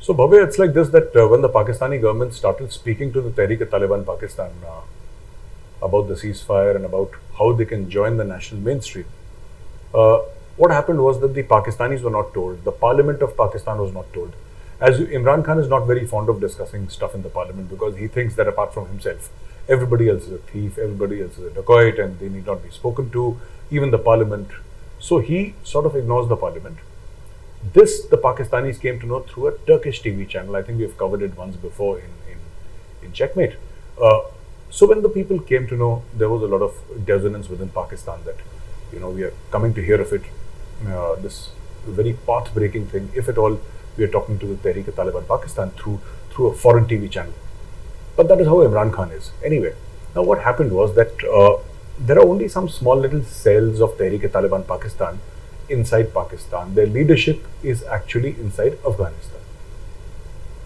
So, Bhabya, it's like this that when the Pakistani government started speaking to the Tehreek-e-Taliban Pakistan about the ceasefire and about how they can join the national mainstream, uh, what happened was that the Pakistanis were not told, the Parliament of Pakistan was not told. Imran Khan is not very fond of discussing stuff in the Parliament because he thinks that apart from himself, everybody else is a thief, everybody else is a dacoit, and they need not be spoken to, even the Parliament. So he sort of ignores the Parliament. This, the Pakistanis came to know through a Turkish TV channel. I think we have covered it once before in Checkmate. So when the people came to know, there was a lot of dissonance within Pakistan that, we are coming to hear of it, this very path-breaking thing, if at all, we are talking to the Tehreek-e-Taliban Pakistan through a foreign TV channel. But that is how Imran Khan is. Anyway, now what happened was that there are only some small little cells of Tehreek-e-Taliban Pakistan inside Pakistan. Their leadership is actually inside Afghanistan.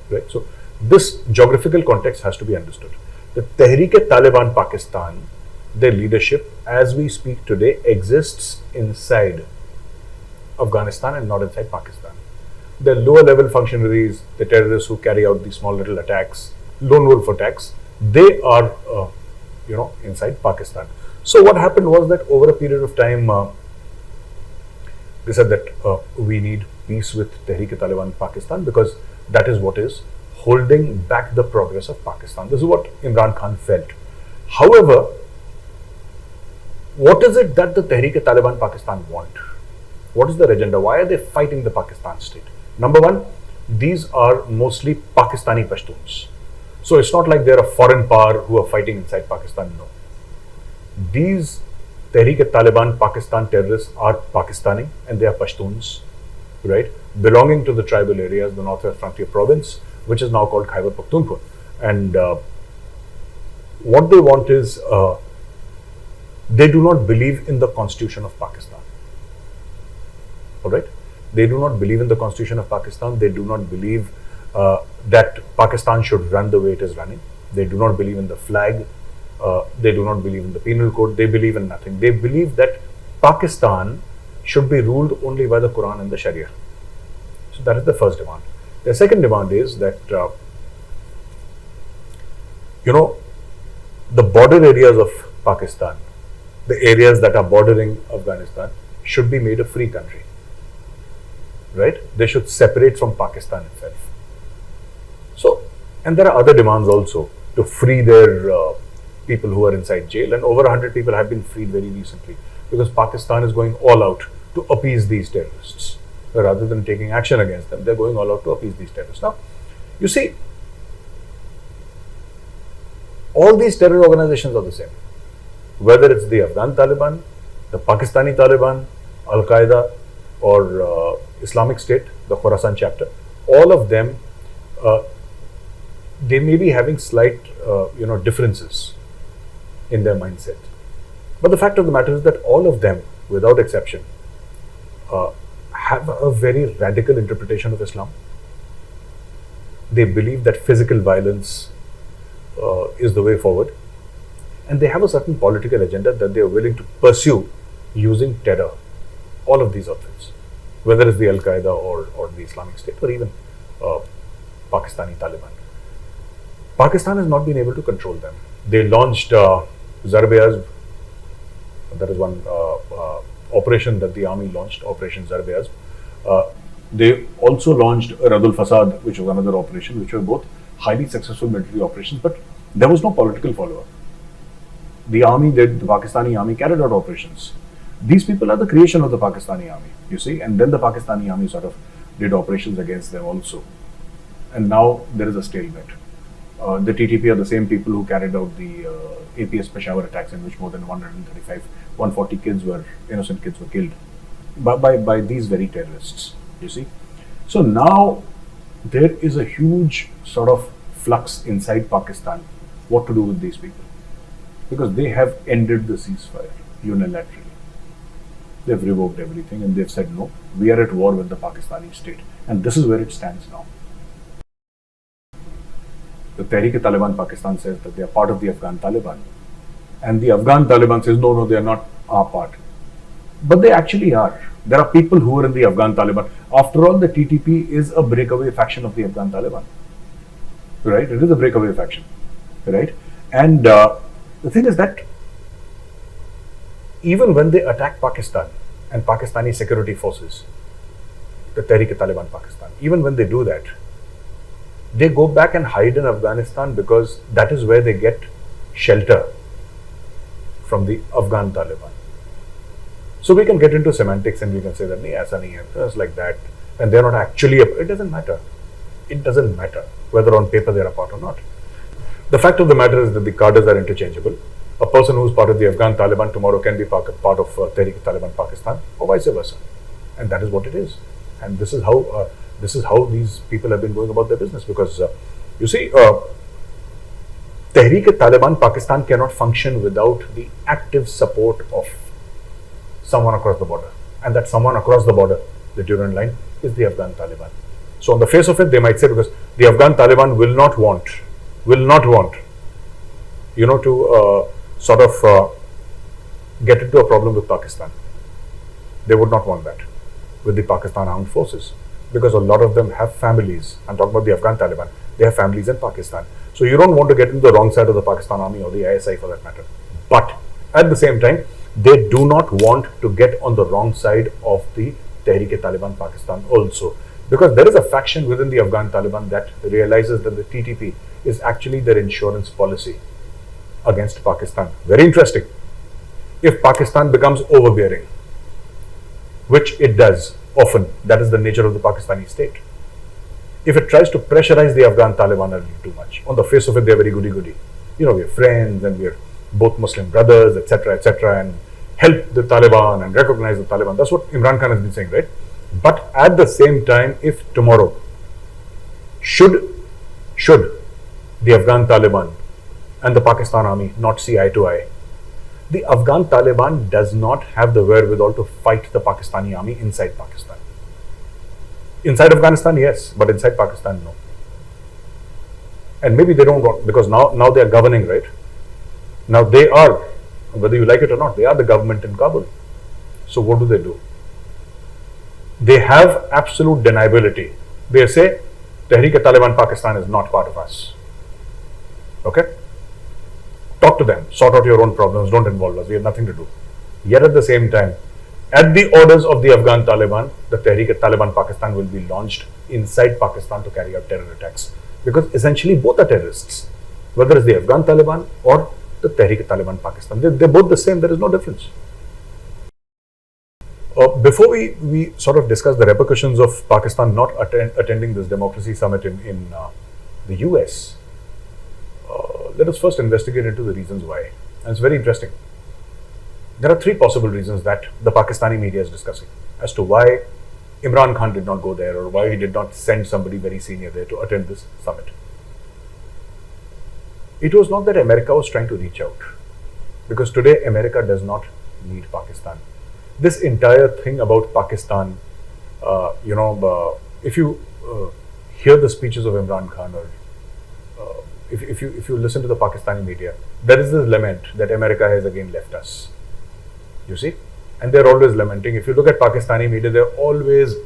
Right? So this geographical context has to be understood. The Tehreek-e-Taliban Pakistan, their leadership, as we speak today, exists inside Afghanistan and not inside Pakistan. The lower level functionaries, the terrorists who carry out these small little attacks, lone wolf attacks, they are, inside Pakistan. So what happened was that over a period of time, they said that we need peace with Tehreek-e-Taliban Pakistan because that is what is holding back the progress of Pakistan. This is what Imran Khan felt. However, what is it that the Tehreek-e-Taliban Pakistan want? What is their agenda? Why are they fighting the Pakistan state? Number one, these are mostly Pakistani Pashtuns. So it's not like they're a foreign power who are fighting inside Pakistan. No. These Tehreek-e-Taliban Pakistan terrorists are Pakistani and they are Pashtuns, right? Belonging to the tribal areas, the Northwest Frontier Province, which is now called Khyber Pakhtunkhwa. And what they want is, they do not believe in the constitution of Pakistan. Alright? They do not believe in the constitution of Pakistan. They do not believe that Pakistan should run the way it is running. They do not believe in the flag. They do not believe in the penal code. They believe in nothing. They believe that Pakistan should be ruled only by the Quran and the Sharia. So that is the first demand. The second demand is that, the border areas of Pakistan, the areas that are bordering Afghanistan, should be made a free country. Right? They should separate from Pakistan itself. So, and there are other demands also to free their people who are inside jail, and over 100 people have been freed very recently because Pakistan is going all out to appease these terrorists. Rather than taking action against them, they're going all out to appease these terrorists. Now, you see, all these terror organizations are the same. Whether it's the Afghan Taliban, the Pakistani Taliban, Al-Qaeda, or Islamic State, the Khorasan chapter, all of them, they may be having slight, differences in their mindset. But the fact of the matter is that all of them, without exception, have a very radical interpretation of Islam. They believe that physical violence is the way forward, and they have a certain political agenda that they are willing to pursue using terror. All of these outfits, whether it's the Al-Qaeda or the Islamic State or even Pakistani Taliban. Pakistan has not been able to control them. They launched Zarb-e-Azb. That is one operation that the army launched, Operation Zarb-e-Azb. They also launched Radul Fasad, which was another operation, which were both highly successful military operations, but there was no political follow-up. The Pakistani army carried out operations. These people are the creation of the Pakistani army, you see, and then the Pakistani army sort of did operations against them also. And now there is a stalemate. The TTP are the same people who carried out the APS Peshawar attacks, in which more than 140 innocent kids were killed by these very terrorists, you see. So now there is a huge sort of flux inside Pakistan, what to do with these people, because they have ended the ceasefire unilaterally. They've revoked everything and they've said, no, we are at war with the Pakistani state. And this is where it stands now. The Tehreek-e-Taliban Pakistan says that they are part of the Afghan Taliban. And the Afghan Taliban says, no, they are not our part. But they actually are. There are people who are in the Afghan Taliban. After all, the TTP is a breakaway faction of the Afghan Taliban. Right? It is a breakaway faction. Right? And the thing is that even when they attack Pakistan and Pakistani security forces, the Tehrik-e-Taliban Pakistan, even when they do that, they go back and hide in Afghanistan because that is where they get shelter from the Afghan Taliban. So we can get into semantics and we can say that nahi, aisa nahi hai, it's like that, and they're not actually. It doesn't matter. It doesn't matter whether on paper they're a part or not. The fact of the matter is that the cadres are interchangeable. A person who's part of the Afghan Taliban tomorrow can be part of Tehrik-e-Taliban Pakistan, or vice versa, and that is what it is. And this is how these people have been going about their business. Because you see, Tehrik-e-Taliban Pakistan cannot function without the active support of someone across the border, and that someone across the border, the Durand line, is the Afghan Taliban. So on the face of it, they might say, because the Afghan Taliban will not want, to sort of get into a problem with Pakistan. They would not want that with the Pakistan armed forces, because a lot of them have families. I'm talking about the Afghan Taliban. They have families in Pakistan. So you don't want to get into the wrong side of the Pakistan army or the ISI for that matter. But at the same time, they do not want to get on the wrong side of the Tehrik-e-Taliban Pakistan also, because there is a faction within the Afghan Taliban that realizes that the TTP is actually their insurance policy against Pakistan. Very interesting. If Pakistan becomes overbearing, which it does often, that is the nature of the Pakistani state. If it tries to pressurize the Afghan Taliban a little too much, on the face of it, they're very goody-goody. We're friends and we're both Muslim brothers, etc., and help the Taliban and recognize the Taliban. That's what Imran Khan has been saying, right? But at the same time, if tomorrow should the Afghan Taliban and the Pakistan army not see eye to eye, the Afghan Taliban does not have the wherewithal to fight the Pakistani army inside Pakistan. Inside Afghanistan, yes, but inside Pakistan, no. And maybe they don't want, because now they are governing, right? Now they are, whether you like it or not, they are the government in Kabul. So what do? They have absolute deniability. They say, Tehrik-e-Taliban Pakistan is not part of us. Okay? Talk to them, sort out your own problems, don't involve us, we have nothing to do. Yet at the same time, at the orders of the Afghan Taliban, the Tehrik-e-Taliban Pakistan will be launched inside Pakistan to carry out terror attacks. Because essentially both are terrorists, whether it's the Afghan Taliban or the Tehrik-e-Taliban Pakistan. They're both the same, there is no difference. Before we sort of discuss the repercussions of Pakistan not attending this democracy summit in the US, let us first investigate into the reasons why. And it's very interesting. There are three possible reasons that the Pakistani media is discussing as to why Imran Khan did not go there, or why he did not send somebody very senior there to attend this summit. It was not that America was trying to reach out, because today America does not need Pakistan. This entire thing about Pakistan, if you hear the speeches of Imran Khan, or if you listen to the Pakistani media, there is this lament that America has again left us. You see? And they're always lamenting. If you look at Pakistani media, they're always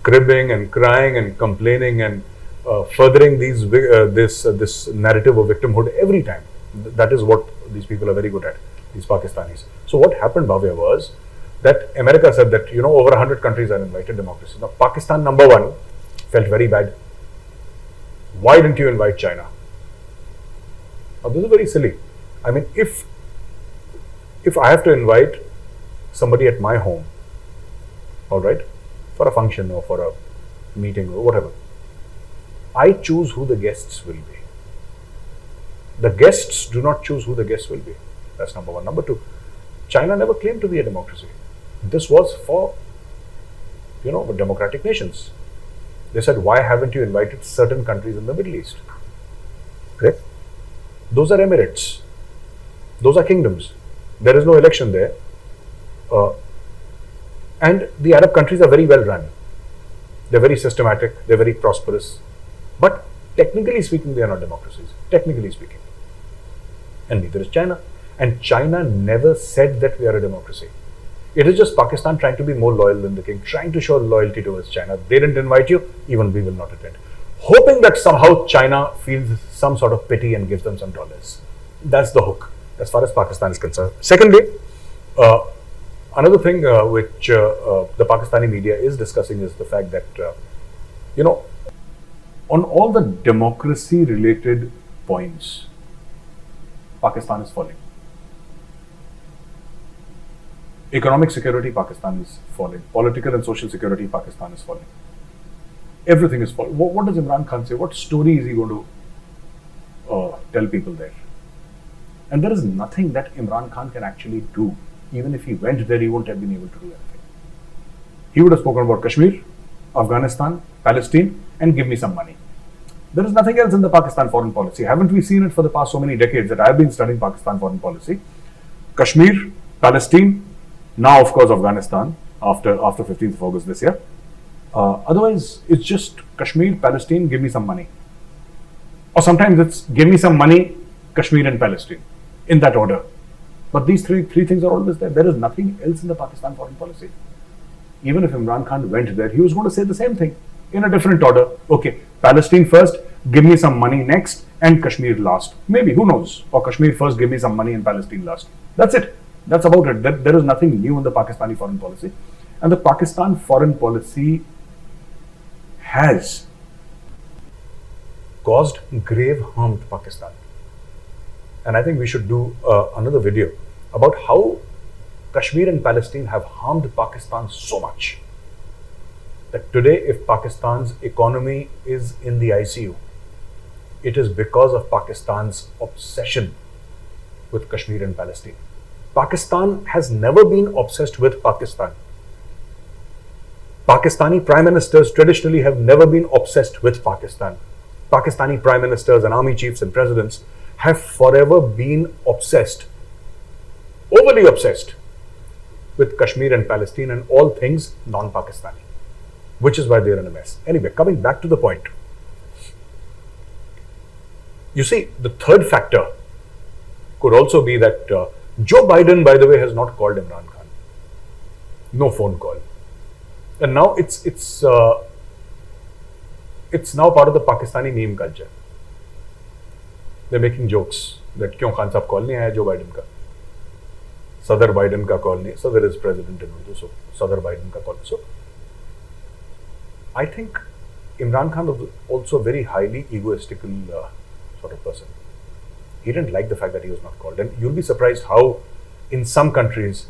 cribbing and crying and complaining and furthering this narrative of victimhood every time. That is what these people are very good at, these Pakistanis. So what happened, Bhavya, was that America said that, over 100 countries are invited democracy. Now, Pakistan, number one, felt very bad. Why didn't you invite China? Now, this is very silly. I mean, if I have to invite somebody at my home, all right, for a function or for a meeting or whatever, I choose who the guests will be. The guests do not choose who the guests will be. That's number one. Number two, China never claimed to be a democracy. This was for, democratic nations. They said, why haven't you invited certain countries in the Middle East? Okay? Those are emirates. Those are kingdoms. There is no election there. And the Arab countries are very well run. They're very systematic. They're very prosperous. But technically speaking, they are not democracies. Technically speaking. And neither is China. And China never said that we are a democracy. It is just Pakistan trying to be more loyal than the king, trying to show loyalty towards China. They didn't invite you, even we will not attend. Hoping that somehow China feels some sort of pity and gives them some dollars. That's the hook, as far as Pakistan is concerned. Secondly, another thing which the Pakistani media is discussing is the fact that, on all the democracy-related points, Pakistan is falling. Economic security, Pakistan is falling. Political and social security, Pakistan is falling. Everything is falling. What does Imran Khan say? What story is he going to tell people there? And there is nothing that Imran Khan can actually do. Even if he went there, he won't have been able to do anything. He would have spoken about Kashmir, Afghanistan, Palestine, and give me some money. There is nothing else in the Pakistan foreign policy. Haven't we seen it for the past so many decades that I've been studying Pakistan foreign policy? Kashmir, Palestine, now of course Afghanistan after 15th of August this year. Otherwise, it's just Kashmir, Palestine, give me some money. Or sometimes it's give me some money, Kashmir and Palestine, in that order. But these three things are always there. There is nothing else in the Pakistan foreign policy. Even if Imran Khan went there, he was going to say the same thing in a different order. Okay, Palestine first, give me some money next, and Kashmir last. Maybe, who knows? Or Kashmir first, give me some money, and Palestine last. That's it. That's about it. There is nothing new in the Pakistani foreign policy. And the Pakistan foreign policy has caused grave harm to Pakistan. And I think we should do another video about how Kashmir and Palestine have harmed Pakistan so much that today, if Pakistan's economy is in the ICU, it is because of Pakistan's obsession with Kashmir and Palestine. Pakistan has never been obsessed with Pakistan. Pakistani prime ministers traditionally have never been obsessed with Pakistan. Pakistani prime ministers and army chiefs and presidents have forever been obsessed, overly obsessed, with Kashmir and Palestine and all things non-Pakistani, which is why they're in a mess. Anyway, coming back to the point. You see, the third factor could also be that Joe Biden, by the way, has not called Imran Khan. No phone call. And now it's now part of the Pakistani meme culture. They're making jokes that क्यों खान साहब call नहीं आया जो Biden का, सदर Biden का call नहीं, सदर इज प्रेसिडेंट इन उर्दू, सो सदर बाइडन का call. So I think Imran Khan was also a very highly egoistical sort of person. He didn't like the fact that he was not called. And you'll be surprised how in some countries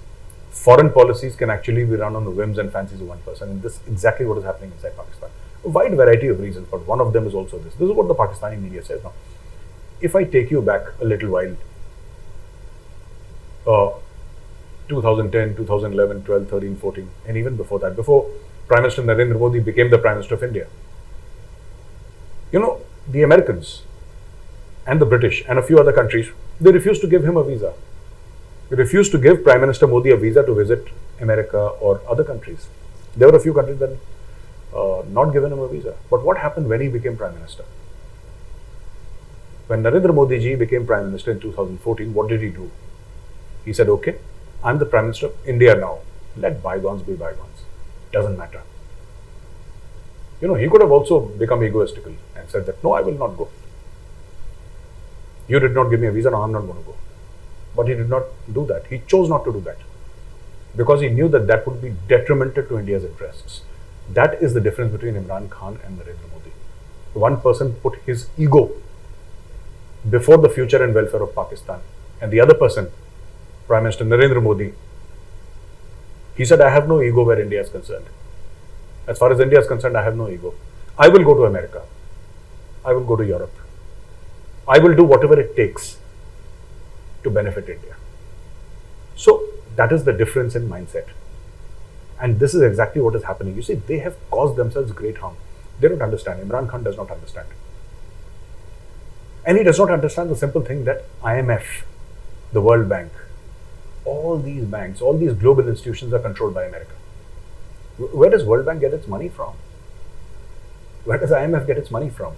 foreign policies can actually be run on the whims and fancies of one person. And this is exactly what is happening inside Pakistan. A wide variety of reasons, but one of them is also this. This is what the Pakistani media says now. If I take you back a little while, 2010, 2011, 12, 13, 14, and even before that, before Prime Minister Narendra Modi became the Prime Minister of India, the Americans and the British and a few other countries, they refused to give him a visa. They refused to give Prime Minister Modi a visa to visit America or other countries. There were a few countries that not given him a visa. But what happened when he became Prime Minister? When Narendra Modi ji became Prime Minister in 2014, what did he do? He said, okay, I'm the Prime Minister of India now. Let bygones be bygones. Doesn't matter. He could have also become egoistical and said that, no, I will not go. You did not give me a visa, now I'm not going to go. But he did not do that. He chose not to do that because he knew that that would be detrimental to India's interests. That is the difference between Imran Khan and Narendra Modi. One person put his ego before the future and welfare of Pakistan, and the other person, Prime Minister Narendra Modi, he said, I have no ego where India is concerned. As far as India is concerned, I have no ego. I will go to America. I will go to Europe. I will do whatever it takes to benefit India. So that is the difference in mindset. And this is exactly what is happening. You see, they have caused themselves great harm. They don't understand. Imran Khan does not understand. And he does not understand the simple thing that IMF, the World Bank, all these banks, all these global institutions are controlled by America. Where does World Bank get its money from? Where does IMF get its money from?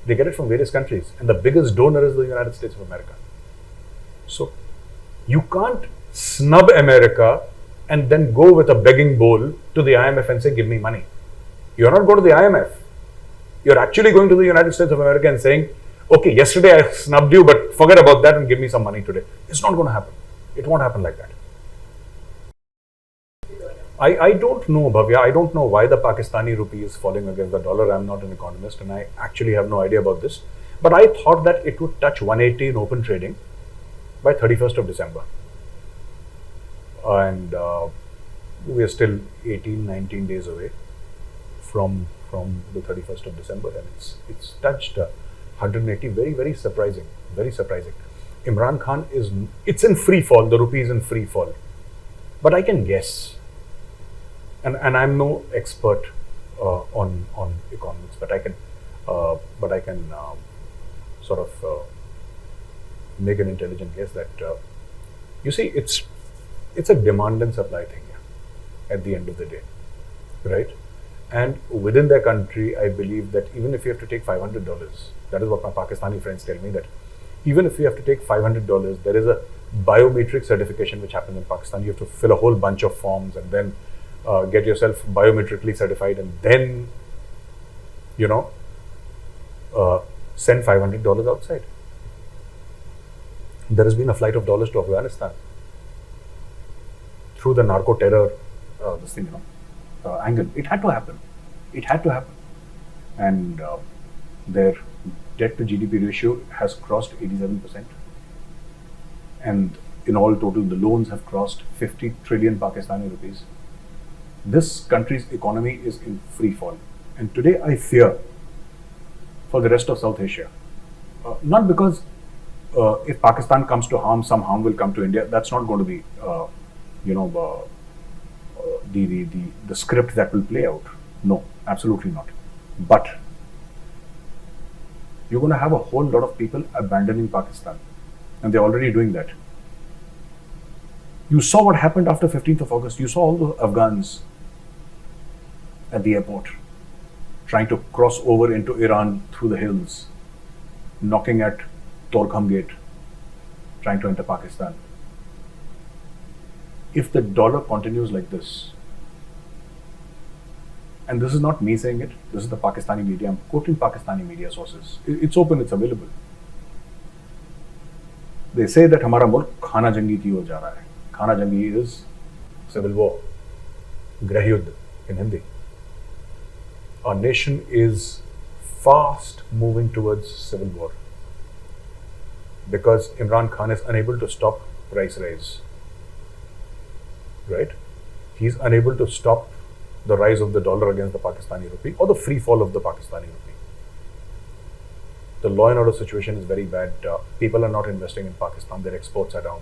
They get it from various countries. And the biggest donor is the United States of America. So, you can't snub America and then go with a begging bowl to the IMF and say, give me money. You're not going to the IMF. You're actually going to the United States of America and saying, okay, yesterday I snubbed you, but forget about that and give me some money today. It's not going to happen. It won't happen like that. I don't know, Bhavya. I don't know why the Pakistani rupee is falling against the dollar. I'm not an economist and I actually have no idea about this. But I thought that it would touch 180 in open trading by 31st of December. And we are still 18, 19 days away from the 31st of December, and it's touched 180. Very, very surprising. Very surprising. Imran Khan it's in free fall. The rupee is in free fall. But I can guess. And I'm no expert on economics, but I can sort of make an intelligent guess that you see it's a demand and supply thing, yeah, at the end of the day, right? And within their country, I believe that even if you have to take $500, that is what my Pakistani friends tell me, that even if you have to take $500, there is a biometric certification which happens in Pakistan. You have to fill a whole bunch of forms and then get yourself biometrically certified and then, send $500 outside. There has been a flight of dollars to Afghanistan through the narco terror, angle. It had to happen. It had to happen. And their debt to GDP ratio has crossed 87%. And in all total, the loans have crossed 50 trillion Pakistani rupees. This country's economy is in free fall. And today I fear for the rest of South Asia. Not because if Pakistan comes to harm, some harm will come to India. That's not going to be, the script that will play out. No, absolutely not. But you're going to have a whole lot of people abandoning Pakistan. And they're already doing that. You saw what happened after 15th of August. You saw all the Afghans at the airport trying to cross over into Iran through the hills, knocking at Torkham Gate, trying to enter Pakistan. If the dollar continues like this, and this is not me saying it, this is the Pakistani media, I'm quoting Pakistani media sources. It's open, it's available. They say that हमारा मुल्क खाना जंगी की ओर जा रहा है. खाना जंगी is civil war, गृह युद्ध in Hindi. Our nation is fast moving towards civil war because Imran Khan is unable to stop price rise. Right? He's unable to stop the rise of the dollar against the Pakistani rupee or the free fall of the Pakistani rupee. The law and order situation is very bad. People are not investing in Pakistan. Their exports are down.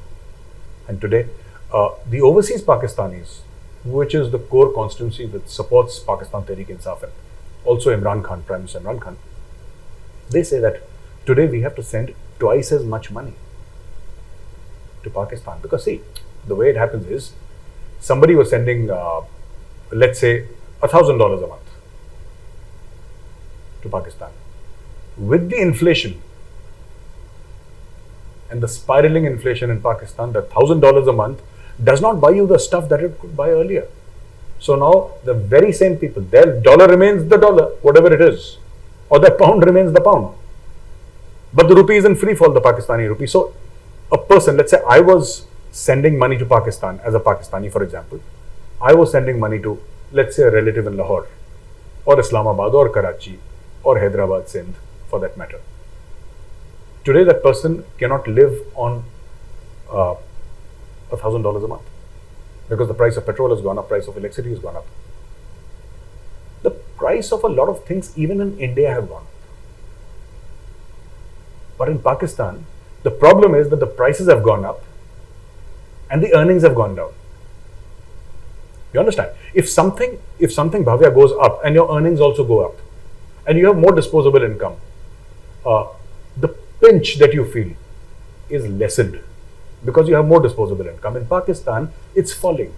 And today, the overseas Pakistanis, which is the core constituency that supports Pakistan Tehreek-e-Insaf and also Imran Khan, Prime Minister Imran Khan, they say that today we have to send twice as much money to Pakistan. Because see, the way it happens is, somebody was sending, let's say, $1,000 a month to Pakistan. With the inflation and the spiraling inflation in Pakistan, the $1,000 a month does not buy you the stuff that it could buy earlier. So now the very same people, their dollar remains the dollar, whatever it is, or their pound remains the pound. But the rupee is in free fall, the Pakistani rupee. So a person, let's say I was sending money to Pakistan as a Pakistani, for example. I was sending money to, let's say, a relative in Lahore, or Islamabad, or Karachi, or Hyderabad, Sindh, for that matter. Today, that person cannot live on $1,000 a month because the price of petrol has gone up, price of electricity has gone up. The price of a lot of things, even in India, have gone up. But in Pakistan, the problem is that the prices have gone up and the earnings have gone down. You understand? If something Bhavya goes up and your earnings also go up and you have more disposable income, the pinch that you feel is lessened because you have more disposable income. In Pakistan, it's falling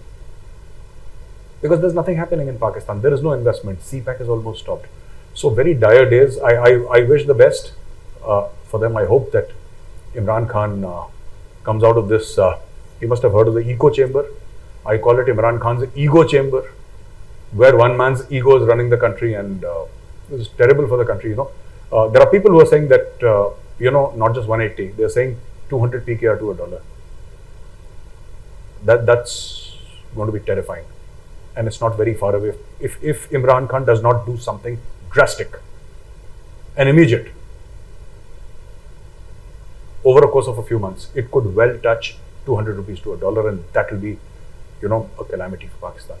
because there's nothing happening in Pakistan. There is no investment. CPAC has almost stopped. So very dire days. I wish the best for them. I hope that Imran Khan comes out of this. He must have heard of the echo chamber. I call it Imran Khan's ego chamber, where one man's ego is running the country, and this is terrible for the country. There are people who are saying that not just 180, they're saying 200 PKR to a dollar. That's going to be terrifying, and it's not very far away. If Imran Khan does not do something drastic and immediate over a course of a few months, it could well touch 200 rupees to a dollar, and that will be, a calamity for Pakistan.